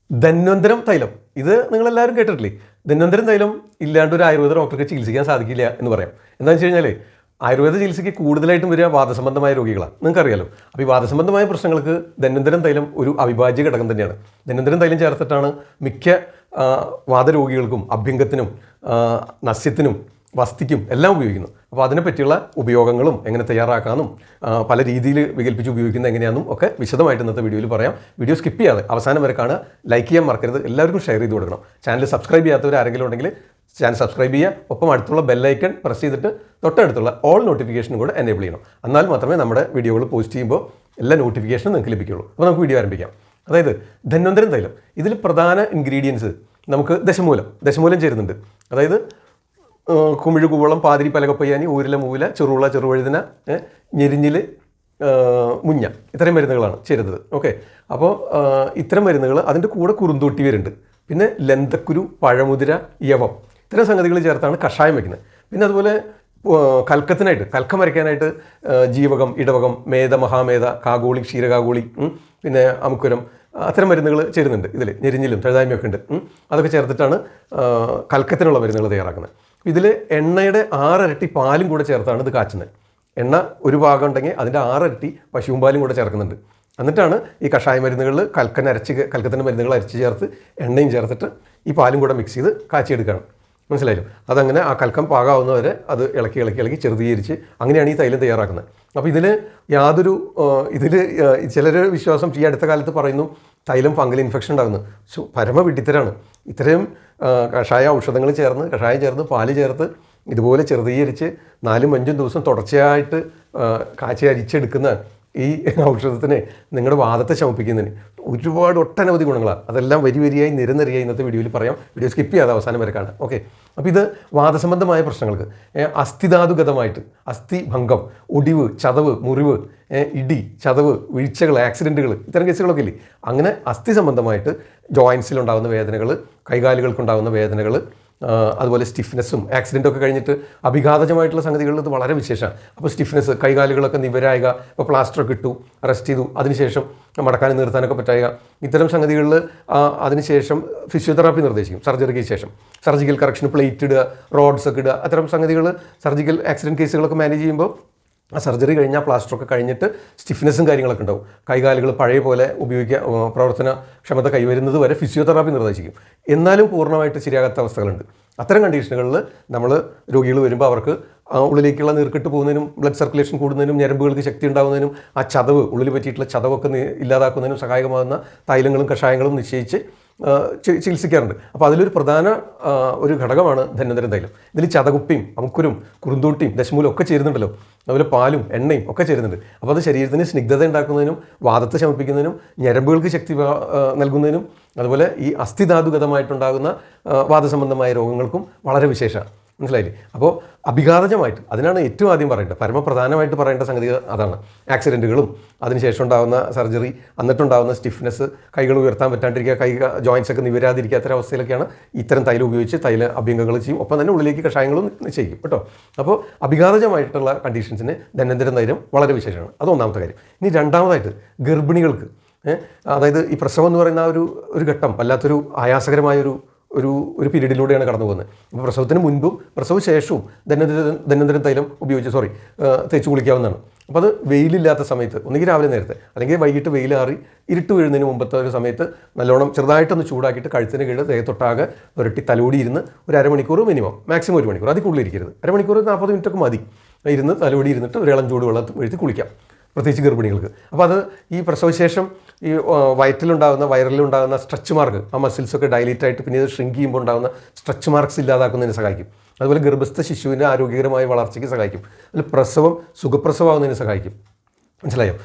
ധന്വന്തരം തൈലം ഇത് നിങ്ങളെല്ലാവരും കേട്ടിട്ടില്ലേ? ധന്വന്തരം തൈലം ഇല്ലാണ്ട് ഒരു ആയുർവേദ ഡോക്ടർക്ക് ചികിത്സിക്കാൻ സാധിക്കില്ല എന്ന് പറയാം. എന്താണെന്ന് വെച്ച് കഴിഞ്ഞാൽ ആയുർവേദ ചികിത്സയ്ക്ക് കൂടുതലായിട്ടും വരിക വാദസംബന്ധമായ രോഗികളാണ്, നിങ്ങൾക്കറിയാലോ. അപ്പോൾ ഈ വാദസംബന്ധമായ പ്രശ്നങ്ങൾക്ക് ധന്വന്തരം തൈലം ഒരു അവിഭാജ്യ ഘടകം തന്നെയാണ്. ധന്വന്തരം തൈലം ചേർത്തിട്ടാണ് മിക്ക വാദരോഗികൾക്കും അഭ്യംഗത്തിനും നസ്യത്തിനും വസ്തിക്കും എല്ലാം ഉപയോഗിക്കുന്നു. അപ്പോൾ അതിനെപ്പറ്റിയുള്ള ഉപയോഗങ്ങളും എങ്ങനെ തയ്യാറാക്കാനും പല രീതിയിൽ വികല്പിച്ച് ഉപയോഗിക്കുന്നത് എങ്ങനെയാണെന്നും ഒക്കെ വിശദമായിട്ട് ഇന്നത്തെ വീഡിയോയിൽ പറയാം. വീഡിയോ സ്കിപ്പ് ചെയ്യാതെ അവസാനം വരെ കാണുക, ലൈക്ക് ചെയ്യാൻ മറക്കരുത്, എല്ലാവർക്കും ഷെയർ ചെയ്ത് കൊടുക്കണം. ചാനൽ സബ്സ്ക്രൈബ് ചെയ്യാത്തവർ ആരെങ്കിലും ഉണ്ടെങ്കിൽ ചാനൽ സബ്സ്ക്രൈബ് ചെയ്യുക, ഒപ്പം അടുത്തുള്ള ബെല്ലൈക്കൺ പ്രസ് ചെയ്തിട്ട് തൊട്ടടുത്തുള്ള ഓൾ നോട്ടിഫിക്കേഷനും കൂടെ എനേബിൾ ചെയ്യണം. എന്നാൽ മാത്രമേ നമ്മുടെ വീഡിയോകൾ പോസ്റ്റ് ചെയ്യുമ്പോൾ എല്ലാ നോട്ടിഫിക്കേഷനും നിങ്ങൾക്ക് ലഭിക്കുകയുള്ളൂ. അപ്പോൾ നമുക്ക് വീഡിയോ ആരംഭിക്കാം. അതായത് ധന്വന്തരം തൈലം, ഇതിൽ പ്രധാന ഇൻഗ്രീഡിയൻസ് നമുക്ക് ദശമൂലം ചേരുന്നുണ്ട്. അതായത് കുമിഴ് കൂവളം പാതിരി പലകപ്പയ്യാനി ഊരില മൂവില ചെറുള ചെറുവഴുതിന ഞെരിഞ്ഞിൽ മുഞ്ഞ ഇത്തരം മരുന്നുകളാണ് ചേരുന്നത്. ഓക്കെ, അപ്പോൾ ഇത്തരം മരുന്നുകൾ അതിൻ്റെ കൂടെ കുറുന്തോട്ടി വരുന്നുണ്ട്. പിന്നെ ലന്തക്കുരു, പഴമുതിര, യവം ഇത്തരം സംഗതികൾ ചേർത്താണ് കഷായം വയ്ക്കുന്നത്. പിന്നെ അതുപോലെ കൽക്കം വരയ്ക്കാനായിട്ട് ജീവകം, ഇടവകം, മേധ, മഹാമേധ, കാഗോളി, ക്ഷീരകാഗോളി, പിന്നെ അമുക്കുരം അത്തരം മരുന്നുകൾ ചേരുന്നുണ്ട്. ഇതിൽ ഞെരിഞ്ഞിലും തഴുതായ്മയൊക്കെ ഉണ്ട്. അതൊക്കെ ചേർത്തിട്ടാണ് കൽക്കത്തിനുള്ള മരുന്നുകൾ തയ്യാറാക്കുന്നത്. ഇതിൽ എണ്ണയുടെ 6 ഇരട്ടി പാലും കൂടെ ചേർത്താണ് ഇത് കാച്ചുന്നത്. എണ്ണ ഒരു ഭാഗം ഉണ്ടെങ്കിൽ അതിൻ്റെ 6 ഇരട്ടി പശുവും പാലും കൂടെ ചേർക്കുന്നുണ്ട്. എന്നിട്ടാണ് ഈ കഷായ മരുന്നുകളിൽ കൽക്കത്തിൻ്റെ മരുന്നുകൾ അരച്ച് ചേർത്ത് എണ്ണയും ചേർത്തിട്ട് ഈ പാലും കൂടെ മിക്സ് ചെയ്ത് കാച്ചിയെടുക്കുകയാണ്. മനസ്സിലായല്ലോ? അതങ്ങനെ ആ കൽക്കം പാകാവുന്നവരെ അത് ഇളക്കി ചെറുതീകരിച്ച് അങ്ങനെയാണ് ഈ തൈലം തയ്യാറാക്കുന്നത്. അപ്പോൾ ഇതിൽ ചിലർ വിശ്വാസം ഈ അടുത്ത കാലത്ത് പറയുന്നു തൈലം ഫംഗൽ ഇൻഫെക്ഷൻ ഉണ്ടാകുന്നു. പരമ വിഡ്ഢിത്തരാണ്. ഇത്രയും ഔഷധങ്ങൾ കഷായം ചേർന്ന് പാല് ചേർത്ത് ഇതുപോലെ ചെറുതീകരിച്ച് 4-5 ദിവസം തുടർച്ചയായിട്ട് കാച്ചി അരിച്ചെടുക്കുന്ന ഈ ഔഷധത്തിന് നിങ്ങളുടെ വാദത്തെ ശമിപ്പിക്കുന്നതിന് ഒട്ടനവധി ഗുണങ്ങളാണ്. അതെല്ലാം വരിയായി നിരനിരയായി ഇന്നത്തെ വീഡിയോയിൽ പറയാം. വീഡിയോ സ്കിപ്പ് ചെയ്യാതെ അവസാനം വരെ കാണാം. ഓക്കെ, അപ്പോൾ ഇത് വാദസംബന്ധമായ പ്രശ്നങ്ങൾക്ക് അസ്ഥിധാതുഗതമായിട്ട് അസ്ഥിഭംഗം, ഒടിവ്, ചതവ്, മുറിവ്, ഇടി, ചതവ്, വീഴ്ചകൾ, ആക്സിഡൻറ്റുകൾ ഇത്തരം കേസുകളൊക്കെ ഇല്ലേ, അങ്ങനെ അസ്ഥി സംബന്ധമായിട്ട് ജോയിൻസിലുണ്ടാകുന്ന വേദനകൾ, കൈകാലുകൾക്കുണ്ടാകുന്ന വേദനകൾ, അതുപോലെ സ്റ്റിഫ്നെസ്സും ആക്സിഡൻറ്റൊക്കെ കഴിഞ്ഞിട്ട് അഭിഘാതജമായിട്ടുള്ള സംഗതികളിൽ ഇത് വളരെ വിശേഷമാണ്. അപ്പോൾ സ്റ്റിഫ്നെസ്, കൈകാലുകളൊക്കെ നിവരായുക, ഇപ്പോൾ പ്ലാസ്റ്ററൊക്കെ ഇട്ടു, അറസ്റ്റ് ചെയ്തു, അതിനുശേഷം മടക്കാനും നിർത്താനൊക്കെ പറ്റുക, ഇത്തരം സംഗതികളിൽ അതിനുശേഷം ഫിസിയോതെറാപ്പി നിർദ്ദേശിക്കും. സർജറിക്ക് ശേഷം സർജിക്കൽ കറക്ഷന് പ്ലേറ്റ് ഇടുക, റോഡ്സ് ഒക്കെ ഇടുക, അത്തരം സംഗതികൾ സർജിക്കൽ ആക്സിഡൻറ്റ് കേസുകളൊക്കെ മാനേജ് ചെയ്യുമ്പോൾ ആ സർജറി കഴിഞ്ഞാൽ പ്ലാസ്റ്ററൊക്കെ കഴിഞ്ഞിട്ട് സ്റ്റിഫ്നെസ്സും കാര്യങ്ങളൊക്കെ ഉണ്ടാവും. കൈകാലുകൾ പഴയ പോലെ പ്രവർത്തന ക്ഷമത കൈവരുന്നത് വരെ ഫിസിയോതെറാപ്പി നിർദ്ദേശിക്കും. എന്നാലും പൂർണ്ണമായിട്ട് ശരിയാകാത്ത അവസ്ഥകളുണ്ട്. അത്തരം കണ്ടീഷനുകളിൽ നമ്മൾ രോഗികൾ വരുമ്പോൾ അവർക്ക് ഉള്ളിലേക്കുള്ള നീർക്കെട്ട് പോകുന്നതിനും ബ്ലഡ് സർക്കുലേഷൻ കൂടുന്നതിനും ഞരമ്പുകൾക്ക് ശക്തി ഉണ്ടാകുന്നതിനും ആ ചതവ്, ഉള്ളിൽ പറ്റിയിട്ടുള്ള ചതവൊക്കെ ഇല്ലാതാക്കുന്നതിനും സഹായകമാകുന്ന തൈലങ്ങളും കഷായങ്ങളും നിശ്ചയിച്ച് ചികിത്സിക്കാറുണ്ട്. അപ്പോൾ അതിലൊരു പ്രധാന ഒരു ഘടകമാണ് ധന്വന്തരം തൈലം. ഇതിൽ ചതകുപ്പിയും അമുക്കുരും കുറുന്തോട്ടിയും ദശമൂലം ഒക്കെ ചേരുന്നുണ്ടല്ലോ. അതുപോലെ പാലും എണ്ണയും ഒക്കെ ചേരുന്നുണ്ട്. അപ്പോൾ അത് ശരീരത്തിന് സ്നിഗ്ധത ഉണ്ടാക്കുന്നതിനും വാദത്തെ ശമിപ്പിക്കുന്നതിനും ഞരമ്പുകൾക്ക് ശക്തി നൽകുന്നതിനും അതുപോലെ ഈ അസ്ഥിധാതുഗതമായിട്ടുണ്ടാകുന്ന വാദസംബന്ധമായ രോഗങ്ങൾക്കും വളരെ വിശേഷമാണ്. മനസ്സിലായില്ലേ? അപ്പോൾ അഭിഘാതജമായിട്ട് അതിനാണ് ഏറ്റവും ആദ്യം പറയേണ്ടത്. പരമപ്രധാനമായിട്ട് പറയേണ്ട സംഗതി അതാണ്. ആക്സിഡൻറ്റുകളും അതിനുശേഷം ഉണ്ടാകുന്ന സർജറി, എന്നിട്ടുണ്ടാകുന്ന സ്റ്റിഫ്നെസ്, കൈകൾ ഉയർത്താൻ പറ്റാണ്ടിരിക്കുക, ജോയിൻസൊക്കെ നിവരാതിരിക്കാത്ത അവസ്ഥയിലൊക്കെയാണ് ഇത്തരം തൈലം ഉപയോഗിച്ച് അഭ്യംഗങ്ങൾ ചെയ്യും. ഒപ്പം തന്നെ ഉള്ളിലേക്ക് കഷായങ്ങളും നിശ്ചയിക്കും കേട്ടോ. അപ്പോൾ അഭിഘാതജമായിട്ടുള്ള കണ്ടീഷൻസിന് ധന്വന്തരം തൈലം വളരെ വിശേഷമാണ്. അത് ഒന്നാമത്തെ കാര്യം. ഇനി രണ്ടാമതായിട്ട് ഗർഭിണികൾക്ക്, അതായത് ഈ പ്രസവം എന്ന് പറയുന്ന ഒരു ഘട്ടം വല്ലാത്തൊരു ആയാസകരമായൊരു പീരീഡിലൂടെയാണ് കടന്നു പോകുന്നത്. അപ്പോൾ പ്രസവത്തിന് മുൻപും പ്രസവശേഷവും ധന്വന്തരം തൈലം തേച്ച് കുളിക്കാവുന്നതാണ്. അപ്പോൾ അത് വെയിലില്ലാത്ത സമയത്ത്, ഒന്നുകിൽ രാവിലെ നേരത്തെ അല്ലെങ്കിൽ വൈകിട്ട് വെയിലാറി ഇരുട്ട് വീഴുന്നതിന് മുമ്പത്തെ ഒരു സമയത്ത് നല്ലോണം ചെറുതായിട്ടൊന്ന് ചൂടാക്കിയിട്ട് കഴുത്തിന് കീഴ് ദേഹത്തൊട്ടാകെ പുരട്ടി തലോടി ഇരുന്ന് ഒരു അരമണിക്കൂർ മിനിമം, മാക്സിമം 1 മണിക്കൂർ, അതിൽ കൂടുതലിരിക്കരുത്. അരമണിക്കൂർ 40 മിനിറ്റൊക്കെ മതി തലോടി ഇരുന്നിട്ട് ഒരു ഇളം ചൂട് വെള്ളത്തിൽ വീഴ്ത്തി കുളിക്കാം, പ്രത്യേകിച്ച് ഗർഭിണികൾക്ക്. അപ്പോൾ അത് ഈ പ്രസവശേഷം ഈ വയറിലുണ്ടാകുന്ന സ്ട്രെച്ച് മാർക്ക്, ആ മസിൽസൊക്കെ ഡൈലേറ്റ് ആയിട്ട് പിന്നെ ഇത് ഷ്രിങ്ക് ചെയ്യുമ്പോൾ ഉണ്ടാകുന്ന സ്ട്രെച്ച് മാർക്സ് ഇല്ലാതാക്കുന്നതിന് സഹായിക്കും. അതുപോലെ ഗർഭസ്ഥ ശിശുവിൻ്റെ ആരോഗ്യകരമായ വളർച്ചയ്ക്ക് സഹായിക്കും. അതിൽ സുഖപ്രസവമാകുന്നതിന് സഹായിക്കും. മനസ്സിലായോ?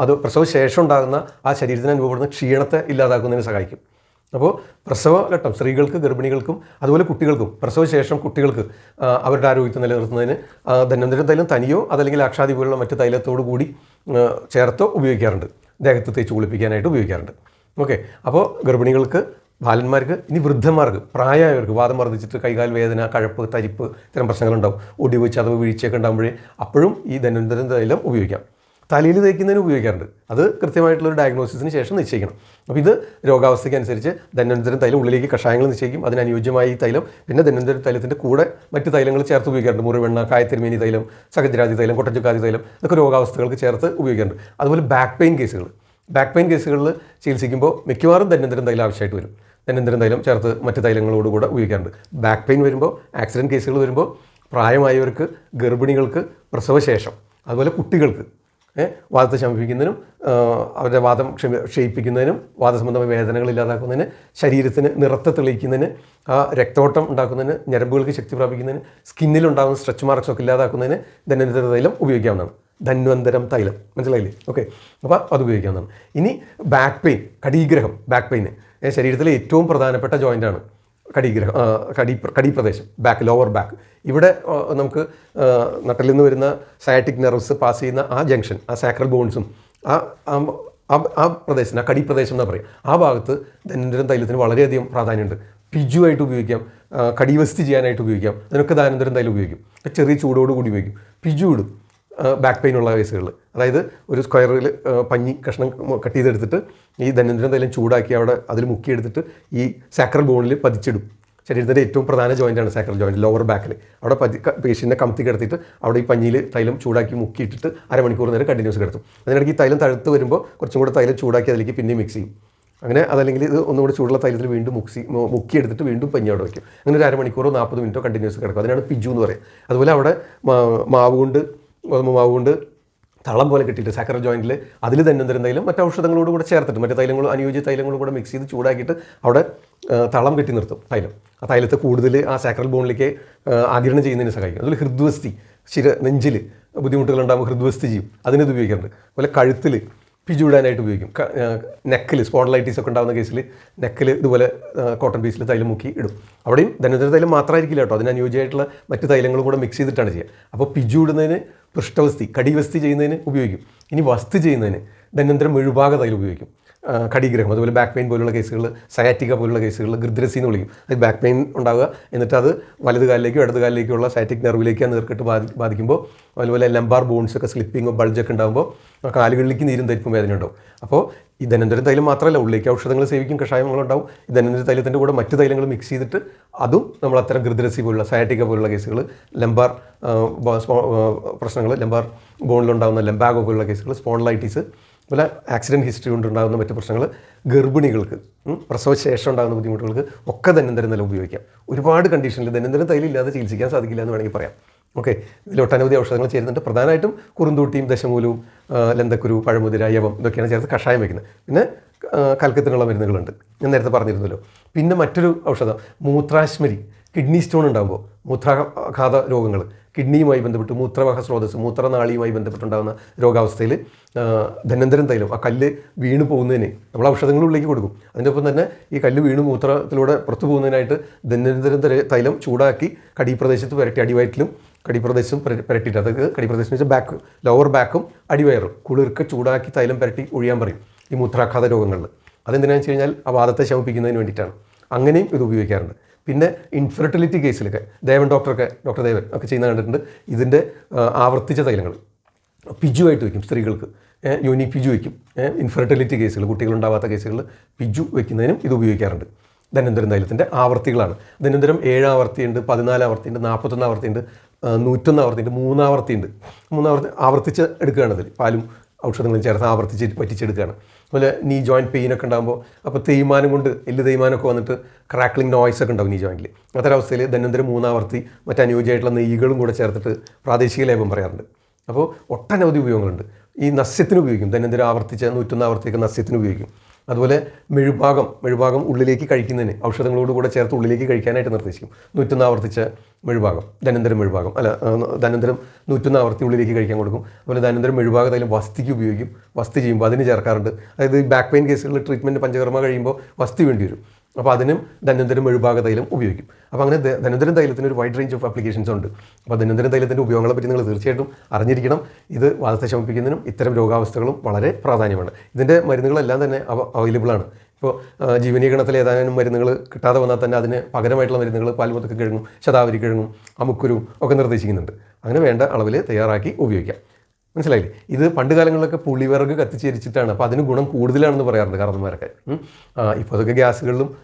അത് പ്രസവശേഷം ഉണ്ടാകുന്ന ആ ശരീരത്തിന് അനുഭവപ്പെടുന്ന ക്ഷീണത്തെ ഇല്ലാതാക്കുന്നതിന് സഹായിക്കും. അപ്പോൾ പ്രസവഘട്ടം സ്ത്രീകൾക്ക്, ഗർഭിണികൾക്കും അതുപോലെ കുട്ടികൾക്കും പ്രസവശേഷം കുട്ടികൾക്ക് അവരുടെ ആരോഗ്യത്തെ നിലനിർത്തുന്നതിന് ധന്വന്തരം തൈലം തനിയോ അതല്ലെങ്കിൽ ആക്ഷാദി പോലുള്ള മറ്റ് തൈലത്തോടു കൂടി ചേർത്തോ ഉപയോഗിക്കാറുണ്ട്. ദേഹത്ത് തേച്ച് കുളിപ്പിക്കാനായിട്ട് ഉപയോഗിക്കാറുണ്ട്. ഓക്കെ, അപ്പോൾ ഗർഭിണികൾക്ക്, ബാലന്മാർക്ക്, ഇനി വൃദ്ധന്മാർക്ക്, പ്രായമായവർക്ക് വാദം വർദ്ധിച്ചിട്ട് കൈകാൽ വേദന, കഴപ്പ്, തരിപ്പ് ഇത്തരം പ്രശ്നങ്ങളുണ്ടാവും. ഒടിവ്, ചതവ്, വീഴ്ചയൊക്കെ ഉണ്ടാകുമ്പോഴേ അപ്പോഴും ഈ ധന്വന്തരം തൈലം ഉപയോഗിക്കാം. തലയിൽ തേക്കുന്നതിന് ഉപയോഗിക്കാറുണ്ട്. അത് കൃത്യമായിട്ടുള്ളൊരു ഡയഗ്നോസിസിന് ശേഷം നിശ്ചയിക്കണം. അപ്പോൾ ഇത് രോഗാവസ്ഥയ്ക്ക് അനുസരിച്ച് ധന്വന്തരം തൈലം ഉള്ളിലേക്ക് കഷായങ്ങൾ നിശ്ചയിക്കും. അതിന് അനുയോജ്യമായ ഈ തൈലം പിന്നെ ധന്വന്തരം തൈലത്തിൻ്റെ കൂടെ മറ്റ് തൈലങ്ങൾ ചേർത്ത് ഉപയോഗിക്കാറുണ്ട്. മുറിവെണ്ണ, കായത്തിരുമേനി തൈലം, സഹജരാതി തൈലം, കൊട്ടച്ചുക്കാതി തൈലം ഇതൊക്കെ രോഗാവസ്ഥകൾക്ക് ചേർത്ത് ഉപയോഗിക്കാറുണ്ട്. അതുപോലെ ബാക്ക് പെയിൻ കേസുകളിൽ ചികിത്സിക്കുമ്പോൾ മിക്കവാറും ധന്വന്തരം തൈലം ആവശ്യമായിട്ട് വരും. ധന്വന്തരം തൈലം ചേർത്ത് മറ്റ് തൈലങ്ങളോടുകൂടെ ഉപയോഗിക്കാറുണ്ട്. ബാക്ക് പെയിൻ വരുമ്പോൾ, ആക്സിഡൻറ്റ് കേസുകൾ വരുമ്പോൾ, പ്രായമായവർക്ക്, ഗർഭിണികൾക്ക്, പ്രസവശേഷം, അതുപോലെ കുട്ടികൾക്ക് വാദത്തെ ശമിപ്പിക്കുന്നതിനും അവരുടെ വാദം ക്ഷയിപ്പിക്കുന്നതിനും വാദസംബന്ധമായ വേദനകൾ ഇല്ലാതാക്കുന്നതിന്, ശരീരത്തിന് നിറത്തെ തെളിയിക്കുന്നതിന്, ആ രക്തോട്ടം ഉണ്ടാക്കുന്നതിന്, ഞരമ്പുകൾക്ക് ശക്തി പ്രാപിക്കുന്നതിന്, സ്കിന്നിലുണ്ടാകുന്ന സ്ട്രെച്ച് മാർക്സ് ഒക്കെ ഇല്ലാതാക്കുന്നതിന് ധന്വന്തര തൈലം ഉപയോഗിക്കാവുന്നതാണ്. ധന്വന്തരം തൈലം മനസ്സിലായില്ലേ? ഓക്കെ, അപ്പോൾ അത് ഉപയോഗിക്കാവുന്നതാണ്. ഇനി ബാക്ക് പെയിൻ, ബാക്ക് പെയിന് ശരീരത്തിലെ ഏറ്റവും പ്രധാനപ്പെട്ട ജോയിൻ്റാണ് കടിപ്രദേശം, ബാക്ക്, ലോവർ ബാക്ക്. ഇവിടെ നമുക്ക് നട്ടലിൽ നിന്ന് വരുന്ന സയാറ്റിക് നെർവ്സ് പാസ് ചെയ്യുന്ന ആ ജംഗ്ഷൻ, ആ സാക്രൽ ബോൺസും ആ പ്രദേശം, ആ കടിപ്രദേശം എന്ന് പറയും, ആ ഭാഗത്ത് ധന്വന്തരം തൈലത്തിന് വളരെയധികം പ്രാധാന്യമുണ്ട്. പിജുവായിട്ട് ഉപയോഗിക്കാം, കടിവസ്തി ചെയ്യാനായിട്ട് ഉപയോഗിക്കാം. അതിനൊക്കെ ധന്വന്തരം തൈലം ഉപയോഗിക്കും. ചെറിയ ചൂടോടുകൂടി ഉപയോഗിക്കും. പിജു ഇടും ബാക്ക് പെയിൻ ഉള്ള കേസുകളിൽ. അതായത് ഒരു സ്ക്വയറിൽ പഞ്ഞി കഷ്ണം കട്ട് ചെയ്തെടുത്തിട്ട് ഈ ധന്വന്തരം തൈലം ചൂടാക്കി അവിടെ അതിൽ മുക്കിയെടുത്തിട്ട് ഈ സാക്രൽ ബോണിൽ പതിച്ചിടും. ശരീരത്തിൻ്റെ ഏറ്റവും പ്രധാന ജോയിൻ്റാണ് സാക്രൽ ജോയിൻറ്റ്, ലോവർ ബാക്കിൽ. അവിടെ പേഷ്യൻറ്റിനെ കമത്തി കിടത്തിയിട്ട് അവിടെ ഈ പഞ്ഞിയിൽ തൈലം ചൂടാക്കി മുക്കിയിട്ടിട്ട് അരമണിക്കൂർ നേരം കണ്ടിന്യൂസ് കിടത്തും. അതിനിടയ്ക്ക് ഈ തൈലം തഴുത്ത് വരുമ്പോൾ കുറച്ചും കൂടെ തൈലം ചൂടാക്കി അതിലേക്ക് പിന്നെ മിക്സ് ചെയ്യും. അങ്ങനെ അതല്ലെങ്കിൽ ഇത് ഒന്നുകൂടി ചൂടുള്ള തൈലത്തിൽ വീണ്ടും മുക്കിയെടുത്തിട്ട് വീണ്ടും പഞ്ഞി അവിടെ വയ്ക്കും. അങ്ങനെ ഒരു അരമണിക്കൂറോ 40 മിനിറ്റോ കണ്ടിന്യൂസ് കിടക്കും. അതിനാണ് പിജു എന്ന് പറയുക. അതുപോലെ അവിടെ ഗോതമ്പ് മാവ് കൊണ്ട് തളം പോലെ കിട്ടിയിട്ട് സാക്രൽ ജോയിൻറ്റിൽ അതിൽ ധന്വന്തരം തൈലം മറ്റ് ഔഷധങ്ങളോട് കൂടെ ചേർത്തിട്ട് മറ്റു തൈലങ്ങളും അനുയോജ്യ തൈലങ്ങളും കൂടെ മിക്സ് ചെയ്ത് ചൂടാക്കിയിട്ട് അവിടെ തളം കെട്ടി നിർത്തും തൈലം. ആ തൈലത്തെ കൂടുതൽ ആ സാക്രൽ ബോണിലേക്ക് ആഗിരണം ചെയ്യുന്നതിന് സഹായിക്കും. അതുപോലെ ഹൃദ്വസ്തി, നെഞ്ചിൽ ബുദ്ധിമുട്ടുകളുണ്ടാകുമ്പോൾ ഹൃദ്വസ്തി ചെയ്യും, അതിനത് ഉപയോഗിക്കാറുണ്ട്. അതുപോലെ കഴുത്തിൽ പിജു ഇടാനായിട്ട് ഉപയോഗിക്കും. നെക്കിൽ സ്പോണ്ടലൈറ്റിസ് ഒക്കെ ഉണ്ടാകുന്ന കേസിൽ നെക്കിൽ ഇതുപോലെ കോട്ടൺ പീസിൽ തൈലം മുക്കി ഇടും. അവിടെയും ധന്വന്തര തൈലം മാത്രമായിരിക്കില്ല കേട്ടോ, അതിന് അനുയോജ്യമായിട്ടുള്ള മറ്റ് തൈലങ്ങളും കൂടെ മിക്സ് ചെയ്തിട്ടാണ് ചെയ്യുക. അപ്പോൾ പിജു ഇടുന്നതിന് പൃഷ്ഠവസ്തി, കടിവസ്തി ചെയ്യുന്നതിന് ഉപയോഗിക്കും. ഇനി വസ്തി ചെയ്യുന്നതിന് ധന്വന്തരം മെഴുഭാഗ തൈലം ഉപയോഗിക്കും. കടിഗ്രഹം, അതുപോലെ ബാക്ക് പെയിൻ പോലുള്ള കേസുകൾ, സയാറ്റിക്ക പോലുള്ള കേസുകൾ ഗൃദ്രസി എന്ന് വിളിക്കും. അത് ബാക്ക് പെയിൻ ഉണ്ടാവുക, എന്നിട്ട് അത് വലത് കാലിലേക്കോ ഇടത് കാലിലേക്കുള്ള സയാറ്റിക് നെർവിലേക്ക് നേർക്കിട്ട് ബാധിക്കുമ്പോൾ, അതുപോലെ ലംബാർ ബോൺസൊക്കെ സ്ലിപ്പിങ്ങോ ബൾജൊക്കെ ഉണ്ടാകുമ്പോൾ കാലുകളിലേക്ക് നീരും തരിപ്പും വേദന ഉണ്ടാവും. അപ്പോൾ ഈ ധന്വന്തരം തൈലം മാത്രമല്ല, ഉള്ളിലേക്ക് ഔഷധങ്ങൾ സേവിക്കും, കഷായങ്ങളുണ്ടാവും. ഈ ധന്വന്തര തൈലത്തിൻ്റെ കൂടെ മറ്റ് തൈലങ്ങൾ മിക്സ് ചെയ്തിട്ട് അതും നമ്മൾ അത്തരം ഗൃദ്രസി പോലുള്ള സയാറ്റിക്ക പോലുള്ള കേസുകൾ, ലംബാർ പ്രശ്നങ്ങൾ, ലംബാർ ബോണിലുണ്ടാകുന്ന ലംബാഗോ പോലുള്ള കേസുകൾ, സ്പോണ്ടലൈറ്റിസ്, അതുപോലെ ആക്സിഡൻറ്റ് ഹിസ്റ്ററി കൊണ്ടുണ്ടാകുന്ന മറ്റ് പ്രശ്നങ്ങൾ, ഗർഭിണികൾക്ക്, പ്രസവശേഷം ഉണ്ടാകുന്ന ബുദ്ധിമുട്ടുകൾക്ക് ഒക്കെ ധന്വന്തരം തൈലം ഉപയോഗിക്കാം. ഒരുപാട് കണ്ടീഷനിൽ ധന്വന്തരം തൈലം ഇല്ലാതെ ചികിത്സിക്കാൻ സാധിക്കില്ല എന്ന് വേണമെങ്കിൽ പറയാം. ഓക്കെ, ഇതിൽ ഒട്ടനവധി ഔഷധങ്ങൾ ചേരുന്നുണ്ട്. പ്രധാനമായിട്ടും കുറുന്തൂട്ടിയും ദശമൂലവും ലന്തക്കുരു, പഴമുതിര, യവം ഇതൊക്കെയാണ് ചേർത്ത് കഷായം വയ്ക്കുന്നത്. പിന്നെ കൽക്കത്തിനുള്ള മരുന്നുകളുണ്ട്, ഞാൻ നേരത്തെ പറഞ്ഞിരുന്നല്ലോ. പിന്നെ മറ്റൊരു ഔഷധം മൂത്രാശ്മരി, കിഡ്നി സ്റ്റോൺ ഉണ്ടാകുമ്പോൾ, മൂത്രാഘാത രോഗങ്ങൾ, കിഡ്നിയുമായി ബന്ധപ്പെട്ട് മൂത്രവാഹ സ്രോതസ്, മൂത്രനാളിയുമായി ബന്ധപ്പെട്ടുണ്ടാകുന്ന രോഗാവസ്ഥയിൽ ധന്വന്തരം തൈലം, ആ കല്ല് വീണ് പോകുന്നതിന് നമ്മൾ ഔഷധങ്ങളുള്ളിലേക്ക് കൊടുക്കും. അതിൻ്റെ ഒപ്പം തന്നെ ഈ കല്ല് വീണ് മൂത്രത്തിലൂടെ പുറത്തു പോകുന്നതിനായിട്ട് ധന്വന്തരം തൈലം ചൂടാക്കി കടിപ്രദേശത്ത് പുരട്ടി, അടിവയറ്റിലും കടിപ്രദേശം പുരട്ടിയിട്ട്, അതൊക്കെ കടിപ്രദേശം വെച്ചാൽ ബാക്ക്, ലോവർ ബാക്കും അടിവയറും കുളിർക്ക് ചൂടാക്കി തൈലം പുരട്ടി ഒഴിയാൻ പറയും ഈ മൂത്രാഘാത രോഗങ്ങളിൽ. അതെന്തിനാണെന്ന് വെച്ച് കഴിഞ്ഞാൽ ആ വാദത്തെ ശമിപ്പിക്കുന്നതിന് വേണ്ടിയിട്ടാണ്. അങ്ങനെയും ഇത് ഉപയോഗിക്കാറുണ്ട്. പിന്നെ ഇൻഫെർട്ടിലിറ്റി കേസിലൊക്കെ ഡോക്ടർ ദേവൻ ഒക്കെ ചെയ്യുന്ന കണ്ടിട്ടുണ്ട്. ഇതിൻ്റെ ആവർത്തിച്ച തൈലങ്ങൾ പിജുവായിട്ട് വയ്ക്കും. സ്ത്രീകൾക്ക് യോനി പിജു വയ്ക്കും. ഇൻഫെർട്ടിലിറ്റി കേസുകൾ, കുട്ടികളുണ്ടാവാത്ത കേസുകളിൽ പിജു വയ്ക്കുന്നതിനും ഇത് ഉപയോഗിക്കാറുണ്ട്. ധന്വന്തരം തൈലത്തിൻ്റെ ആവർത്തികളാണ്. ധന്വന്തരം 7 ആവർത്തിയുണ്ട്, 14 ആവർത്തിയുണ്ട്, 41 ആവർത്തിയുണ്ട്, 101 ആവർത്തിയുണ്ട്, 3 ആവർത്തിയുണ്ട്. 3 ആവർത്തിച്ച് എടുക്കുകയാണ്. അതിൽ പാലും ഔഷധങ്ങളും ചേർത്ത് ആവർത്തിച്ച് പറ്റിച്ചെടുക്കുകയാണ്. അതുപോലെ നീ ജോയിൻറ്റ് പെയിനൊക്കെ ഉണ്ടാകുമ്പോൾ, അപ്പോൾ തേയ്മാനം കൊണ്ട് എല്ല് തേയ്മാനമൊക്കെ വന്നിട്ട് ക്രാക്ലിംഗ് നോയ്സ് ഒക്കെ ഉണ്ടാവും നീ ജോയിൻറ്റിൽ. അത്തരവസ്ഥയിൽ ധന്വന്തരം 3 ആവർത്തി മറ്റ് അനുയോജ്യമായിട്ടുള്ള നെയ്യുകളും കൂടെ ചേർത്തിട്ട് പ്രാദേശിക ലേപം പറയാറുണ്ട്. അപ്പോൾ ഒട്ടനവധി ഉപയോഗങ്ങളുണ്ട്. ഈ നസ്യത്തിന് ഉപയോഗിക്കും. ധന്വന്തരം ആവർത്തിച്ച് 101 ആവർത്തിയൊക്കെ നസ്യത്തിന് ഉപയോഗിക്കും. അതുപോലെ മെഴുഭാഗം ഉള്ളിലേക്ക് കഴിക്കുന്നതിന് ഔഷധങ്ങളോട് കൂടെ ചേർത്ത് ഉള്ളിലേക്ക് കഴിക്കാനായിട്ട് നിർദ്ദേശിക്കും. 101 ആവർത്തിച്ച മെഴുഭാഗം, ധന്വന്തരം 101 ആവർത്തി ഉള്ളിലേക്ക് കഴിക്കാൻ കൊടുക്കും. അതുപോലെ ധന്വന്തരം മെഴുഭാഗ തൈലം വസ്തിക്ക് ഉപയോഗിക്കും. വസ്തി ചെയ്യുമ്പോൾ അതിന് ചേർക്കാറുണ്ട്. അതായത് ബാക്ക് പെയിൻ കേസുകളിൽ ട്രീറ്റ്മെൻറ്റ് പഞ്ചകർമ്മ കഴിയുമ്പോൾ വസ്തി വേണ്ടി വരും. അപ്പോൾ അതിനും ധന്വന്തരം മെഴുഭാഗ തൈലം ഉപയോഗിക്കും. അപ്പോൾ അങ്ങനെ ധന്വന്തരം തൈലത്തിന് ഒരു വൈഡ് റേഞ്ച് ഓഫ് ആപ്ലിക്കേഷൻസ് ഉണ്ട്. അപ്പോൾ ധന്വന്തരം തൈലത്തിൻ്റെ ഉപയോഗങ്ങളെ പറ്റി നിങ്ങൾ തീർച്ചയായിട്ടും അറിഞ്ഞിരിക്കണം. ഇത് വാദത്തെ ശമിപ്പിക്കുന്നതിനും ഇത്തരം രോഗാവസ്ഥകളും വളരെ പ്രാധാന്യമാണ്. ഇതിൻ്റെ മരുന്നുകളെല്ലാം തന്നെ അവൈലബിളാണ്. ഇപ്പോൾ ജീവനീകരണത്തിൽ ഏതാനും മരുന്നുകൾ കിട്ടാതെ വന്നാൽ തന്നെ അതിന് പകരമായിട്ടുള്ള മരുന്നുകൾ പാൽമുതക്ക കിഴങ്ങും ശതാവരി കിഴങ്ങും അമുക്കുരും ഒക്കെ നിർദ്ദേശിക്കുന്നുണ്ട്. അങ്ങനെ വേണ്ട അളവിൽ തയ്യാറാക്കി ഉപയോഗിക്കാം. മനസ്സിലായില്ലേ? ഇത് പണ്ട് കാലങ്ങളിലൊക്കെ പുളിവിറക് കത്തിച്ചേരിച്ചിട്ടാണ്. അപ്പോൾ അതിന് ഗുണം കൂടുതലാണെന്ന് പറയാറുണ്ട് കാരണന്മാരൊക്കെ. ഇപ്പോൾ അതൊക്കെ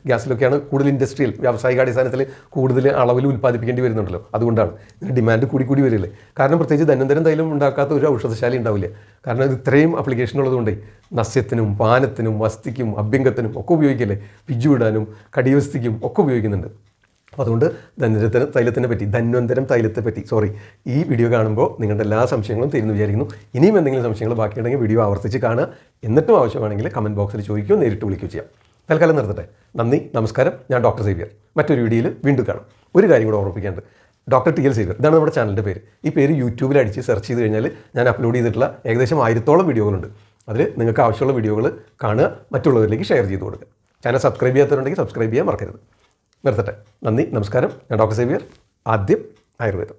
ഗ്യാസിലൊക്കെയാണ് കൂടുതൽ ഇൻഡസ്ട്രിയൽ വ്യാവസായികാടിസ്ഥാനത്തിൽ കൂടുതൽ അളവിൽ ഉൽപ്പാദിപ്പിക്കേണ്ടി വരുന്നുണ്ടല്ലോ. അതുകൊണ്ടാണ് ഇതിന് ഡിമാൻഡ് കൂടി വരില്ലേ. കാരണം പ്രത്യേകിച്ച് ധന്വന്തരം തൈലം ഉണ്ടാക്കാത്ത ഒരു ഔഷധശാല ഉണ്ടാവില്ല. കാരണം ഇത് ഇത്രയും ആപ്ലിക്കേഷൻ ഉള്ളതുകൊണ്ടേ നസ്യത്തിനും പാനത്തിനും വസ്തിക്കും അഭ്യംഗത്തിനും ഒക്കെ ഉപയോഗിക്കില്ലേ, പിജു ഇടാനും കടിവസ്തിക്കും ഒക്കെ ഉപയോഗിക്കുന്നുണ്ട്. അപ്പോൾ അതുകൊണ്ട് ധന്വന്തരം തൈലത്തെ പറ്റി ഈ വീഡിയോ കാണുമ്പോൾ നിങ്ങളുടെ എല്ലാ സംശയങ്ങളും തീരുന്നു വിചാരിക്കുന്നു. ഇനിയും എന്തെങ്കിലും സംശയങ്ങൾ ബാക്കിയുണ്ടെങ്കിൽ വീഡിയോ ആവർത്തിച്ച് കാണുക. എന്നിട്ടും ആവശ്യമാണെങ്കിൽ കമൻറ്റ് ബോക്സിൽ ചോദിക്കുകയോ നേരിട്ട് വിളിക്കുകയോ ചെയ്യാം. തൽക്കാലം നിർത്തട്ടെ. നന്ദി, നമസ്കാരം. ഞാൻ ഡോക്ടർ സേവ്യർ. മറ്റൊരു വീഡിയോയിൽ വീണ്ടും കാണാം. ഒരു കാര്യം കൂടെ ഓർമ്മിപ്പിക്കാനുണ്ട്. Dr.T.L.Xavier, ഇതാണ് നമ്മുടെ ചാനലിൻ്റെ പേര്. ഈ പേര് യൂട്യൂബിൽ അടിച്ച് സെർച്ച് ചെയ്ത് കഴിഞ്ഞാൽ ഞാൻ അപ്ലോഡ് ചെയ്തിട്ടുള്ള ഏകദേശം 1000-ഓളം വീഡിയോകളുണ്ട്. അതിൽ നിങ്ങൾക്ക് ആവശ്യമുള്ള വീഡിയോകൾ കാണുക, മറ്റുള്ളവരിലേക്ക് ഷെയർ ചെയ്ത് കൊടുക്കുക. ചാനൽ സബ്സ്ക്രൈബ് ചെയ്യാത്തവരുണ്ടെങ്കിൽ സബ്സ്ക്രൈബ് ചെയ്യാൻ മറക്കരുത്. നിർത്തട്ടെ. നന്ദി, നമസ്കാരം. ഞാൻ ഡോക്ടർ സേവ്യർ. ആദ്യം ആയുർവേദം.